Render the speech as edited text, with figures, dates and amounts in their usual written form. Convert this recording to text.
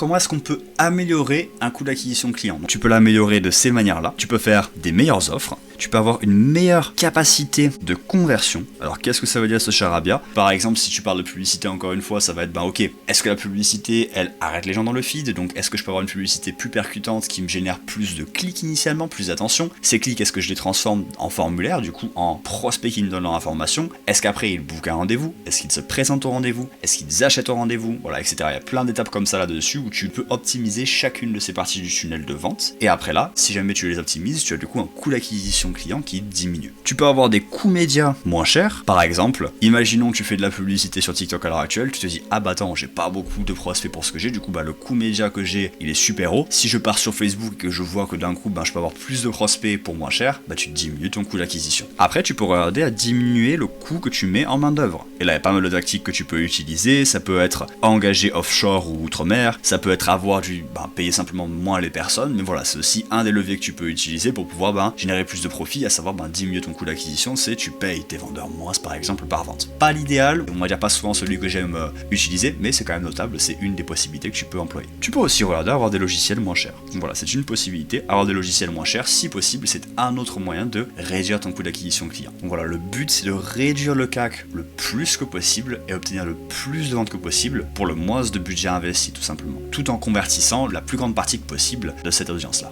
comment est-ce qu'on peut améliorer un coût d'acquisition client. Donc, tu peux l'améliorer de ces manières-là. Tu peux faire des meilleures offres. Tu peux avoir une meilleure capacité de conversion. Alors qu'est-ce que ça veut dire ce charabia? Par exemple, si tu parles de publicité, encore une fois, ça va être ok, est-ce que la publicité, elle arrête les gens dans le feed? Donc est-ce que je peux avoir une publicité plus percutante qui me génère plus de clics initialement, plus d'attention? Ces clics, est-ce que je les transforme en formulaire, du coup en prospects qui me donnent leur information? Est-ce qu'après ils bookent un rendez-vous? Est-ce qu'ils se présentent au rendez-vous? Est-ce qu'ils achètent au rendez-vous? Voilà, etc. Il y a plein d'étapes comme ça là-dessus où tu peux optimiser chacune de ces parties du tunnel de vente. Et après là, si jamais tu les optimises, tu as du coup un coût d'acquisition client qui diminue. Tu peux avoir des coûts médias moins chers. Par exemple, imaginons que tu fais de la publicité sur TikTok à l'heure actuelle, tu te dis ah bah attends, j'ai pas beaucoup de prospects pour ce que j'ai, du coup le coût média que j'ai, il est super haut. Si je pars sur Facebook et que je vois que d'un coup je peux avoir plus de prospects pour moins cher, tu diminues ton coût d'acquisition. Après, tu peux regarder à diminuer le coût que tu mets en main d'œuvre. Et là, il y a pas mal de tactiques que tu peux utiliser. Ça peut être engager offshore ou outre-mer, ça peut être avoir payer simplement moins les personnes, mais voilà, c'est aussi un des leviers que tu peux utiliser pour pouvoir générer plus de profit, à savoir diminuer ton coût d'acquisition, c'est tu payes tes vendeurs moins par exemple par vente. Pas l'idéal, on va dire pas souvent celui que j'aime utiliser, mais c'est quand même notable, c'est une des possibilités que tu peux employer. Tu peux aussi regarder à avoir des logiciels moins chers. Donc voilà, c'est une possibilité, avoir des logiciels moins chers, si possible, c'est un autre moyen de réduire ton coût d'acquisition client. Donc voilà, le but c'est de réduire le CAC le plus que possible et obtenir le plus de ventes que possible pour le moins de budget investi tout simplement, tout en convertissant la plus grande partie que possible de cette audience là.